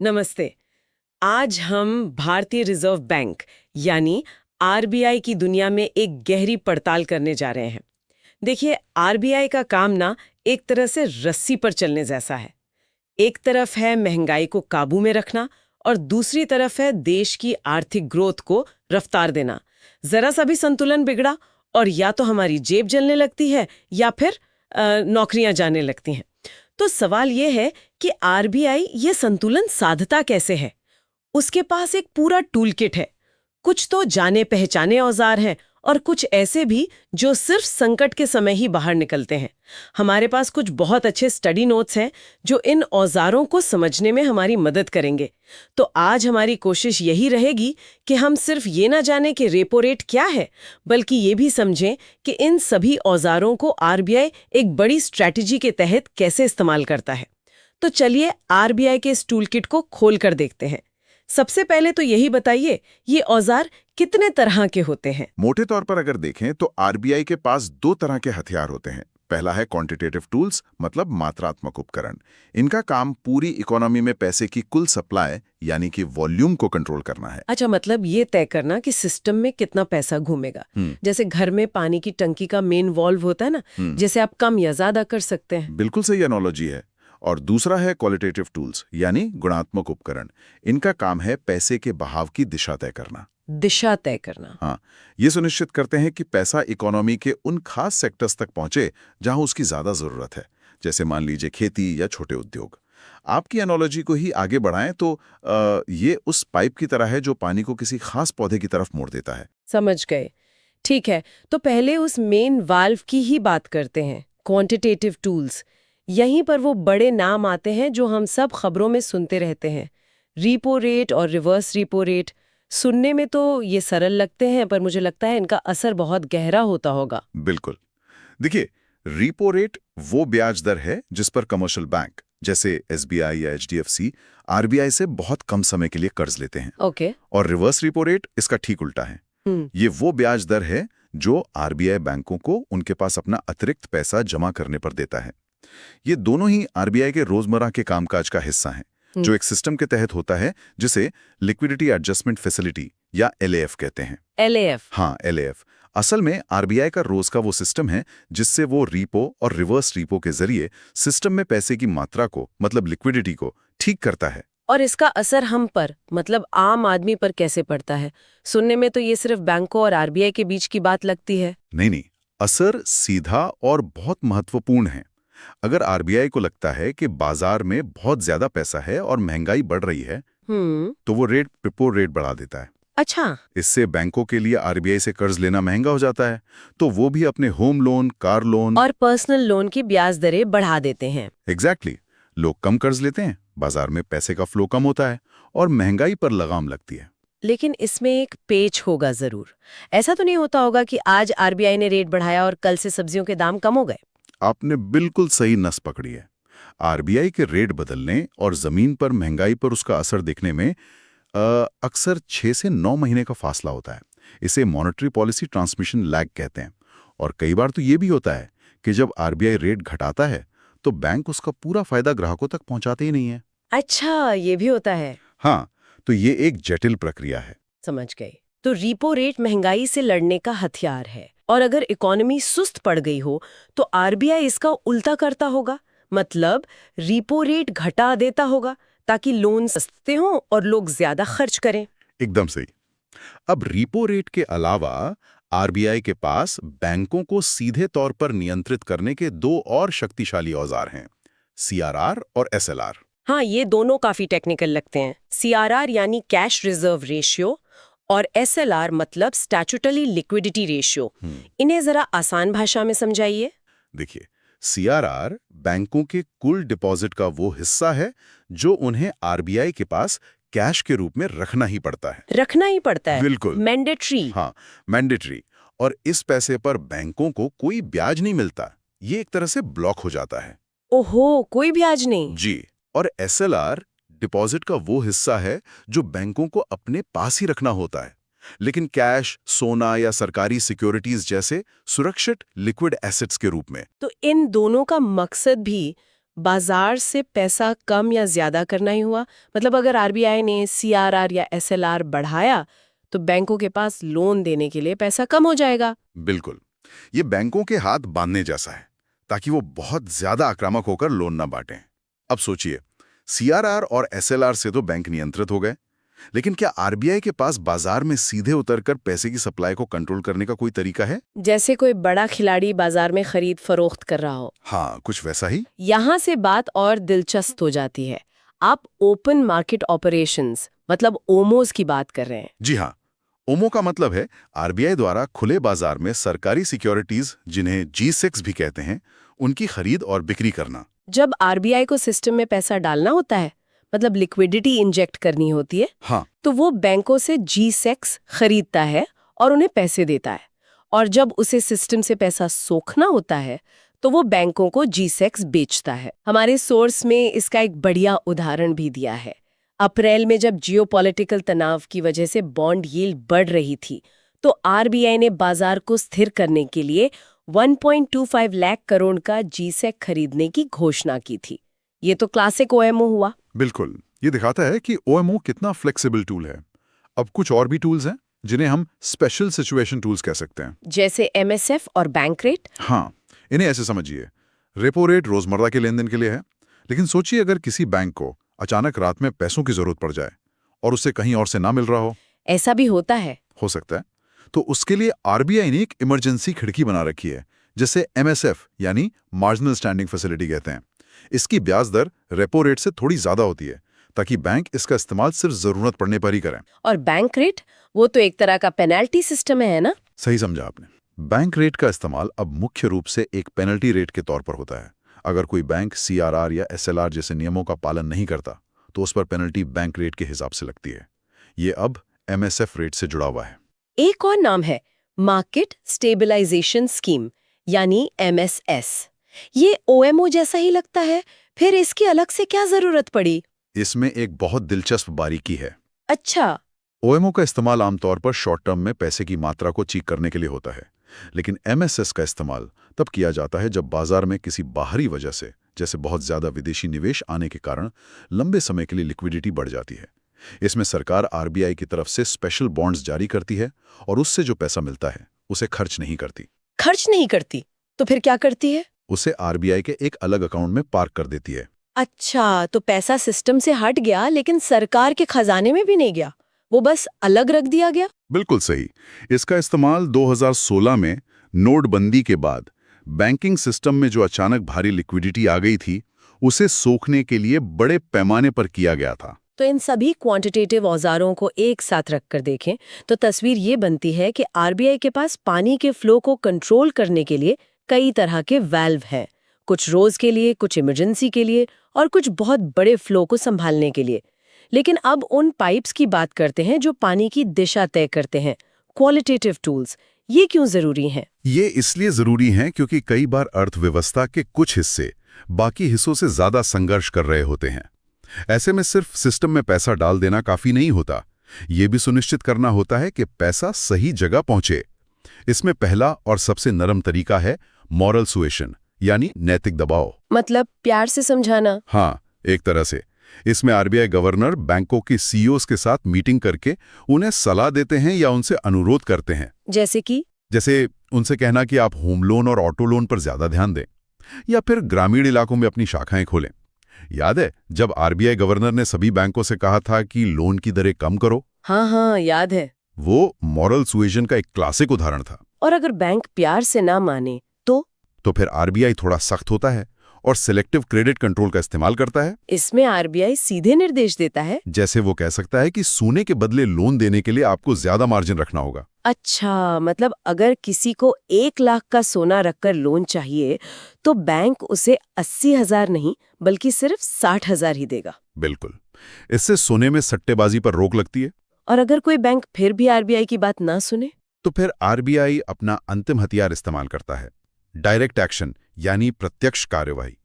नमस्ते। आज हम भारतीय रिजर्व बैंक यानी आरबीआई की दुनिया में एक गहरी पड़ताल करने जा रहे हैं। देखिए, आरबीआई का काम ना एक तरह से रस्सी पर चलने जैसा है। एक तरफ है महंगाई को काबू में रखना और दूसरी तरफ है देश की आर्थिक ग्रोथ को रफ्तार देना। जरा सा भी संतुलन बिगड़ा और या तो हमारी जेब जलने लगती है या फिर नौकरियां जाने लगती हैं। तो सवाल यह है कि आरबीआई ये संतुलन साधता कैसे है। उसके पास एक पूरा टूल किट है। कुछ तो जाने पहचाने औजार हैं और कुछ ऐसे भी जो सिर्फ संकट के समय ही बाहर निकलते हैं। हमारे पास कुछ बहुत अच्छे स्टडी नोट्स हैं जो इन औजारों को समझने में हमारी मदद करेंगे। तो आज हमारी कोशिश यही रहेगी कि हम सिर्फ ये ना जाने कि रेपो रेट क्या है, बल्कि ये भी समझें कि इन सभी औजारों को आरबीआई एक बड़ी स्ट्रैटेजी के तहत कैसे इस्तेमाल करता है। तो चलिए आरबीआई के इस टूल किट को खोल कर देखते हैं। सबसे पहले तो यही बताइए, ये औजार कितने तरह के होते हैं? मोटे तौर पर अगर देखें तो आरबीआई के पास दो तरह के हथियार होते हैं। पहला है क्वांटिटेटिव टूल्स, मतलब मात्रात्मक उपकरण। इनका काम पूरी इकोनॉमी में पैसे की कुल सप्लाई यानी कि वॉल्यूम को कंट्रोल करना है। अच्छा, मतलब ये तय करना कि सिस्टम में कितना पैसा घूमेगा। जैसे घर में पानी की टंकी का मेन वॉल्व होता है ना, जिसे आप कम या ज्यादा कर सकते हैं। बिल्कुल सही एनालॉजी है। और दूसरा है क्वालिटेटिव टूल्स यानी गुणात्मक उपकरण। इनका काम है पैसे के बहाव की दिशा तय करना। दिशा तय करना। हाँ, ये सुनिश्चित करते हैं कि पैसा इकोनॉमी के उन खास सेक्टर्स तक पहुंचे जहां उसकी ज्यादा जरूरत है, जैसे मान लीजिए खेती या छोटे उद्योग। आपकी एनालॉजी को ही आगे बढ़ाएं तो ये उस पाइप की तरह है जो पानी को किसी खास पौधे की तरफ मोड़ देता है। समझ गए। ठीक है, तो पहले उस मेन वाल्व की ही बात करते हैं, क्वांटिटेटिव टूल्स। यहीं पर वो बड़े नाम आते हैं जो हम सब खबरों में सुनते रहते हैं। रीपो रेट और रिवर्स रीपो रेट। सुनने में तो ये सरल लगते हैं, पर मुझे लगता है इनका असर बहुत गहरा होता होगा। बिल्कुल। देखिए, रीपो रेट वो ब्याज दर है जिस पर कमर्शियल बैंक जैसे एसबीआई या एचडीएफसी आरबीआई से बहुत कम समय के लिए कर्ज लेते हैं। ओके। और रिवर्स रीपो रेट इसका ठीक उल्टा है। ये वो ब्याज दर है जो आरबीआई बैंकों को उनके पास अपना अतिरिक्त पैसा जमा करने पर देता है। ये दोनों ही आरबीआई के रोजमर्रा के कामकाज का हिस्सा हैं, जो एक सिस्टम के तहत होता है जिसे लिक्विडिटी एडजस्टमेंट फैसिलिटी या एलएएफ कहते हैं। एलएएफ। हाँ, एलएएफ असल में आरबीआई का रोज का वो सिस्टम है जिससे वो रीपो और रिवर्स रीपो के जरिए सिस्टम में पैसे की मात्रा को, मतलब लिक्विडिटी को, ठीक करता है। और इसका असर हम पर, मतलब आम आदमी पर कैसे पड़ता है? सुनने में तो ये सिर्फ बैंकों और आरबीआई के बीच की बात लगती है। नहीं, असर सीधा और बहुत महत्वपूर्ण है। अगर आरबीआई को लगता है कि बाजार में बहुत ज्यादा पैसा है और महंगाई बढ़ रही है, तो वो रेपो रेट बढ़ा देता है। अच्छा। इससे बैंकों के लिए आरबीआई से कर्ज लेना महंगा हो जाता है, तो वो भी अपने होम लोन, कार लोन और पर्सनल लोन की ब्याज दरें बढ़ा देते हैं। एग्जैक्टली। लोग कम कर्ज लेते हैं, बाजार में पैसे का फ्लो कम होता है और महंगाई पर लगाम लगती है। लेकिन इसमें एक पेच होगा जरूर। ऐसा तो नहीं होता होगा कि आज आरबीआई ने रेट बढ़ाया और कल से सब्जियों के दाम कम हो गए। आपने बिल्कुल सही नस पकड़ी है। आरबीआई के रेट बदलने और जमीन पर महंगाई पर उसका असर देखने में अक्सर 6 से 9 महीने का फासला होता है। इसे मॉनेटरी पॉलिसी ट्रांसमिशन लैग कहते हैं। और कई बार तो ये भी होता है कि जब आरबीआई रेट घटाता है तो बैंक उसका पूरा फायदा ग्राहकों तक पहुंचाते ही नहीं है। अच्छा, ये भी होता है। हाँ, तो ये एक जटिल प्रक्रिया है। समझ गए। तो रीपो रेट महंगाई से लड़ने का हथियार है, और अगर इकोनॉमी सुस्त पड़ गई हो तो आरबीआई इसका उल्टा करता होगा, मतलब रीपो रेट घटा देता होगा ताकि लोन सस्ते हों और लोग ज्यादा खर्च करें। एकदम सही। अब रीपो रेट के अलावा आरबीआई के पास बैंकों को सीधे तौर पर नियंत्रित करने के दो और शक्तिशाली औजार हैं, सीआरआर और एसएलआर। हाँ, ये दोनों काफी टेक्निकल लगते हैं। सीआरआर यानी कैश रिजर्व रेशियो और एसएलआर मतलब स्टैट्यूटरी लिक्विडिटी रेशियो। इन्हें जरा आसान भाषा में समझाइए। देखिए, सीआरआर बैंकों के कुल डिपॉजिट का वो हिस्सा है जो उन्हें आरबीआई के पास कैश के रूप में रखना ही पड़ता है। रखना ही पड़ता है? बिल्कुल। मैंडेटरी। हाँ, मैंडेटरी। और इस पैसे पर बैंकों को कोई ब्याज नहीं मिलता। ये एक तरह से ब्लॉक हो जाता है। ओहो, कोई ब्याज नहीं? जी। और एसएलआर डिपॉजिट का वो हिस्सा है जो बैंकों को अपने पास ही रखना होता है, लेकिन कैश, सोना या सरकारी सिक्योरिटीज जैसे सुरक्षित लिक्विड एसेट्स के रूप में। तो इन दोनों का मकसद भी बाजार से पैसा कम या ज्यादा करना ही हुआ। मतलब अगर आरबीआई ने सीआरआर या एसएलआर बढ़ाया तो बैंकों के पास लोन देने के लिए पैसा कम हो जाएगा। बिल्कुल, ये बैंकों के हाथ बांधने जैसा है, ताकि वो बहुत ज्यादा आक्रामक होकर लोन ना बांटें। अब सोचिए, सीआरआर और एसएलआर से तो बैंक नियंत्रित हो गए, लेकिन क्या आरबीआई के पास बाजार में सीधे उतरकर पैसे की सप्लाई को कंट्रोल करने का कोई तरीका है? जैसे कोई बड़ा खिलाड़ी बाजार में खरीद फरोख्त कर रहा हो। हाँ, कुछ वैसा ही। यहाँ से बात और दिलचस्प हो जाती है। आप ओपन मार्केट ऑपरेशंस मतलब ओमोस की बात कर रहे हैं। जी हाँ, ओमो का मतलब है आरबीआई द्वारा खुले बाजार में सरकारी सिक्योरिटीज, जिन्हें G6 भी कहते हैं, उनकी खरीद और बिक्री करना। जब आरबीआई को सिस्टम में पैसा डालना होता है, मतलब लिक्विडिटी इंजेक्ट करनी होती है, हाँ, तो वो बैंकों से G6 खरीदता है और उन्हें पैसे देता है। और जब उसे सिस्टम से पैसा सोखना होता है तो वो बैंकों को G6 बेचता है। हमारे सोर्स में इसका एक बढ़िया उदाहरण भी दिया है। अप्रैल में जब जियोपॉलिटिकल तनाव की वजह से बॉन्ड यील्ड बढ़ रही थी, तो आरबीआई ने बाजार को स्थिर करने के लिए 1.25 लाख करोड़ का G6 खरीदने की घोषणा की थी। ये तो क्लासिक ओएमओ हुआ। बिल्कुल, ये दिखाता है कि ओएमओ कितना फ्लेक्सिबल टूल है। अब कुछ और भी टूल्स हैं जिन्हें हम स्पेशल सिचुएशन टूल्स कह सकते हैं, जैसे एमएसएफ और बैंक रेट। हाँ, इन्हें ऐसे समझिए, रेपो रेट रोजमर्रा के लेन देन के लिए है, लेकिन सोचिए अगर किसी बैंक को अचानक रात में पैसों की जरूरत पड़ जाए और उसे कहीं और से ना मिल रहा हो। ऐसा भी होता है। हो सकता है, तो उसके लिए आरबीआई ने एक इमरजेंसी खिड़की बना रखी है, जिसे एमएसएफ यानी मार्जिनल स्टैंडिंग फैसिलिटी कहते हैं। इसकी ब्याज दर रेपो रेट से थोड़ी ज्यादा होती है, ताकि बैंक इसका इस्तेमाल सिर्फ जरूरत पड़ने पर ही करें। और बैंक रेट, वो तो एक तरह का पेनल्टी सिस्टम है ना? सही समझा आपने। बैंक रेट का इस्तेमाल अब मुख्य रूप से एक पेनल्टी रेट के तौर पर होता है। अगर कोई बैंक सीआरआर या एसएलआर जैसे नियमों का पालन नहीं करता, तो उस पर पेनल्टी बैंक रेट के हिसाब से लगती है। ये अब एमएसएफ रेट से जुड़ा हुआ है। एक और नाम है मार्केट स्टेबलाइजेशन स्कीम यानी एमएसएस। ये ओएमओ जैसा ही लगता है, फिर इसकी अलग से क्या जरूरत पड़ी? इसमें एक बहुत दिलचस्प बारीकी है। अच्छा, ओएमओ का इस्तेमाल आमतौर पर शॉर्ट टर्म में पैसे की मात्रा को चीक करने के लिए होता है, लेकिन एमएसएस का इस्तेमाल तब किया जाता है जब बाजार में किसी बाहरी वजह से, जैसे बहुत ज्यादा विदेशी निवेश आने के कारण, लंबे समय के लिए लिक्विडिटी बढ़ जाती है। इसमें सरकार आरबीआई की तरफ से स्पेशल बॉन्ड्स जारी करती है और उससे जो पैसा मिलता है उसे खर्च नहीं करती। खर्च नहीं करती तो फिर क्या करती है? उसे आरबीआई के एक अलग अकाउंट में पार्क कर देती है। अच्छा, तो पैसा सिस्टम से हट गया लेकिन सरकार के खजाने में भी नहीं गया, वो बस अलग रख दिया गया। बिल्कुल सही। इसका इस्तेमाल 2016 में नोटबंदी के बाद बैंकिंग सिस्टम में जो अचानक भारी लिक्विडिटी आ गई थी, उसे सोखने के लिए बड़े पैमाने पर किया गया था। तो इन सभी क्वांटिटेटिव औजारों को एक साथ रखकर देखें तो तस्वीर ये बनती है कि आरबीआई के पास पानी के फ्लो को कंट्रोल करने के लिए कई तरह के वाल्व हैं, कुछ रोज के लिए, कुछ इमरजेंसी के लिए और कुछ बहुत बड़े फ्लो को संभालने के लिए। लेकिन अब उन पाइप्स की बात करते हैं जो पानी की दिशा तय करते हैं, क्वालिटेटिव टूल्स। ये क्यों जरूरी हैं? ये इसलिए जरूरी हैं क्योंकि कई बार अर्थव्यवस्था के कुछ हिस्से बाकी हिस्सों से ज्यादा संघर्ष कर रहे होते हैं। ऐसे में सिर्फ सिस्टम में पैसा डाल देना काफी नहीं होता, ये भी सुनिश्चित करना होता है कि पैसा सही जगह पहुंचे। इसमें पहला और सबसे नरम तरीका है मॉरल सुएशन यानी नैतिक दबाव। मतलब प्यार से समझाना? हाँ, एक तरह से। इसमें आरबीआई गवर्नर बैंकों के सीईओज के साथ मीटिंग करके उन्हें सलाह देते हैं या उनसे अनुरोध करते हैं। जैसे उनसे कहना कि आप होम लोन और ऑटो लोन पर ज्यादा ध्यान दें, या फिर ग्रामीण इलाकों में अपनी शाखाएं खोलें। याद है जब आरबीआई गवर्नर ने सभी बैंकों से कहा था कि लोन की दरें कम करो? हाँ, याद है। वो मॉरल सुएशन का एक क्लासिक उदाहरण था। और अगर बैंक प्यार से ना माने तो फिर आरबीआई थोड़ा सख्त होता है और सिलेक्टिव क्रेडिट कंट्रोल का इस्तेमाल करता है। इसमें आरबीआई सीधे निर्देश देता है। जैसे वो कह सकता है कि सोने के बदले लोन देने के लिए आपको ज्यादा मार्जिन रखना होगा। अच्छा, मतलब अगर किसी को 1 लाख का सोना रखकर लोन चाहिए तो बैंक उसे 80,000 नहीं बल्कि सिर्फ 60,000 ही देगा। बिल्कुल, इससे सोने में सट्टेबाजी पर रोक लगती है। और अगर कोई बैंक फिर भी आरबीआई की बात ना सुने तो फिर आरबीआई अपना अंतिम हथियार इस्तेमाल करता है, डायरेक्ट एक्शन यानी प्रत्यक्ष कार्यवाही।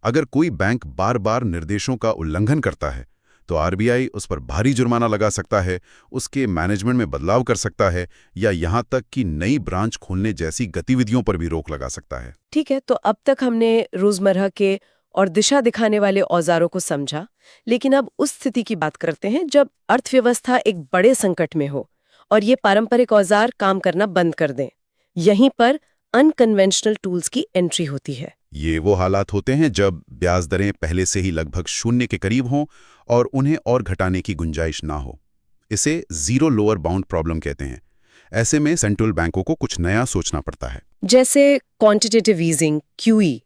अगर कोई बैंक बार बार निर्देशों का उल्लंघन करता है तो आरबीआई उस पर भारी जुर्माना लगा सकता है, उसके मैनेजमेंट में बदलाव कर सकता है या यहां तक कि नई ब्रांच खोलने जैसी गतिविधियों पर भी रोक लगा सकता है। ठीक है, तो अब तक हमने रोजमर्रा के और दिशा दिखाने वाले औजारों को समझा, लेकिन अब उस स्थिति की बात करते हैं जब अर्थव्यवस्था एक बड़े संकट में हो और ये पारंपरिक औजार काम करना बंद कर दें। यहीं पर अनकन्वेंशनल टूल्स की एंट्री होती है। ये वो हालात होते हैं जब ब्याज दरें पहले से ही लगभग शून्य के करीब हों और उन्हें और घटाने की गुंजाइश ना हो। इसे जीरो लोअर बाउंड प्रॉब्लम कहते हैं। ऐसे में सेंट्रल बैंकों को कुछ नया सोचना पड़ता है। जैसे क्वांटिटेटिव ईजिंग, QE,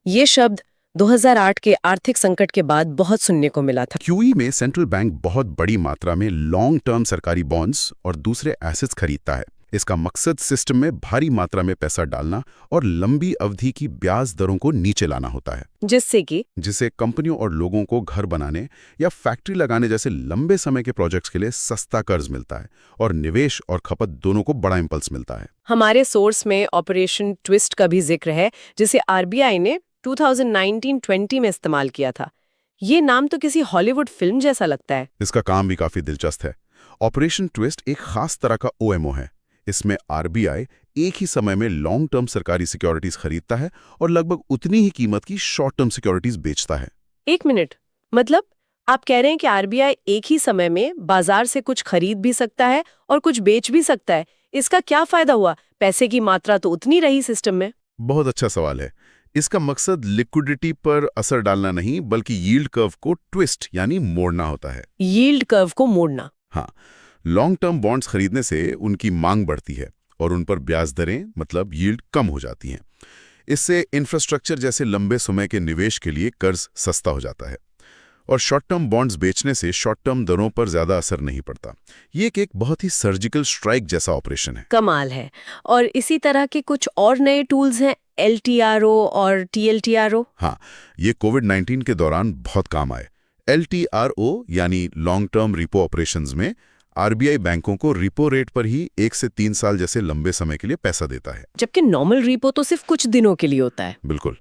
ये शब्द 2008 के आर्थिक संकट के बाद बहुत सुनने को मिला था। QE में सेंट्रल बैंक बहुत बड़ी मात्रा में लॉन्ग टर्म सरकारी बॉन्ड्स और दूसरे एसेट्स खरीदता है। इसका मकसद सिस्टम में भारी मात्रा में पैसा डालना और लंबी अवधि की ब्याज दरों को नीचे लाना होता है, जिससे कंपनियों और लोगों को घर बनाने या फैक्ट्री लगाने जैसे लंबे समय के प्रोजेक्ट्स के लिए सस्ता कर्ज मिलता है और निवेश और खपत दोनों को बड़ा इंपल्स मिलता है। हमारे सोर्स में ऑपरेशन ट्विस्ट का भी जिक्र है, जिसे RBI ने 2019-20 में इस्तेमाल किया था। ये नाम तो किसी हॉलीवुड फिल्म जैसा लगता है। इसका काम भी काफी दिलचस्प है। ऑपरेशन ट्विस्ट एक खास तरह का OMO है। इसमें RBI एक ही समय में लॉन्ग टर्म सरकारी सिक्योरिटीज खरीदता है और लगभग उतनी ही कीमत की शॉर्ट टर्म सिक्योरिटीज बेचता है। एक मिनट, मतलब आप कह रहे हैं कि RBI एक ही समय में बाजार से कुछ खरीद भी सकता है और कुछ बेच भी सकता है। इसका क्या फायदा हुआ? पैसे की मात्रा तो उतनी रही सिस्टम में। बहुत अच्छा सवाल है। इसका मकसद लिक्विडिटी पर असर डालना नहीं, बल्कि यील्ड कर्व को ट्विस्ट यानी मोड़ना होता है। यील्ड कर्व को मोड़ना? हाँ, लॉन्ग टर्म बॉन्ड्स खरीदने से उनकी मांग बढ़ती है और उन पर ब्याज दरें मतलब यील्ड कम हो जाती हैं। इससे इंफ्रास्ट्रक्चर जैसे लंबे समय के निवेश के लिए कर्ज सस्ता हो जाता है और शॉर्ट टर्म बॉन्ड्स बेचने से शॉर्ट टर्म दरों पर ज्यादा असर नहीं पड़ता। ये एक बहुत ही सर्जिकल स्ट्राइक जैसा ऑपरेशन है। कमाल है। और इसी तरह के कुछ और नए टूल्स हैं, LTRO और TLTRO? हाँ, ये कोविड-19 के दौरान बहुत काम आए। LTRO यानी लॉन्ग टर्म रिपो ऑपरेशंस में RBI बैंकों को रिपो रेट पर ही 1 से 3 साल जैसे लंबे समय के लिए पैसा देता है, जबकि नॉर्मल रिपो तो सिर्फ कुछ दिनों के लिए होता है। बिल्कुल।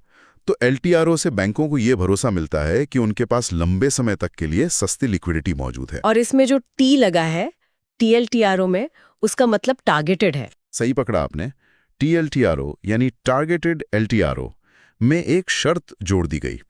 तो LTRO से बैंकों को ये भरोसा मिलता है कि उनके पास लंबे समय तक के लिए सस्ती लिक्विडिटी मौजूद है। और इसमें जो T लगा है TLTRO में, उसका मतलब टारगेटेड है। सही पकड़ा आपने। TLTRO यानी टारगेटेड LTRO में एक शर्त जोड़ दी गई।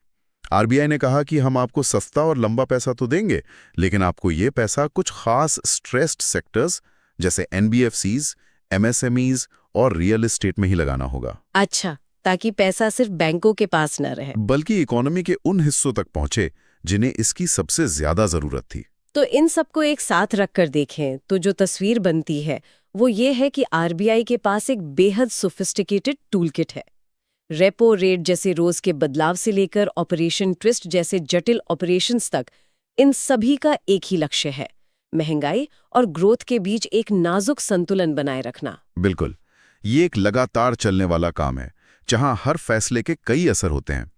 RBI ने कहा कि हम आपको सस्ता और लंबा पैसा तो देंगे, लेकिन आपको ये पैसा कुछ खास स्ट्रेस्ड सेक्टर्स जैसे NBFCs, MSMEs और रियल एस्टेट में ही लगाना होगा। अच्छा, ताकि पैसा सिर्फ बैंकों के पास न रहे, बल्कि इकोनॉमी के उन हिस्सों तक पहुंचे जिन्हें इसकी सबसे ज्यादा जरूरत थी। तो इन सबको एक साथ रखकर देखें तो जो तस्वीर बनती है वो ये है कि RBI के पास एक बेहद सोफिस्टिकेटेड टूलकिट है। रेपो रेट जैसे रोज के बदलाव से लेकर ऑपरेशन ट्विस्ट जैसे जटिल ऑपरेशंस तक, इन सभी का एक ही लक्ष्य है, महंगाई और ग्रोथ के बीच एक नाजुक संतुलन बनाए रखना। बिल्कुल, ये एक लगातार चलने वाला काम है जहां हर फैसले के कई असर होते हैं।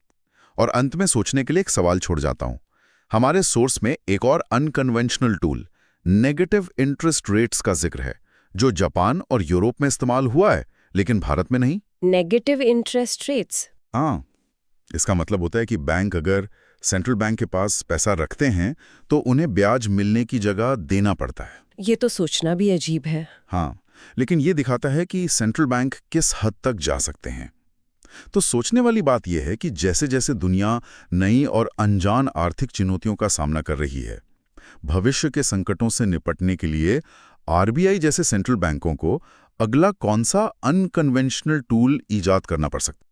और अंत में सोचने के लिए एक सवाल छोड़ जाता हूं। हमारे सोर्स में एक और unconventional tool negative interest rates का जिक्र है, जो जापान और यूरोप में इस्तेमाल हुआ है लेकिन भारत में नहीं। Negative interest rates? हाँ, इसका मतलब होता है कि बैंक अगर सेंट्रल बैंक के पास पैसा रखते हैं तो उन्हें ब्याज मिलने की जगह देना पड़ता है। ये तो सोचना भी अजीब है। हाँ, लेकिन ये दिखाता है कि सेंट्रल बैंक किस हद तक जा सकते हैं। तो सोचने वाली बात यह है कि जैसे जैसे दुनिया नई और अनजान आर्थिक चुनौतियों का सामना कर रही है, भविष्य के संकटों से निपटने के लिए RBI जैसे सेंट्रल बैंकों को अगला कौन सा अनकन्वेंशनल टूल ईजाद करना पड़ सकता है।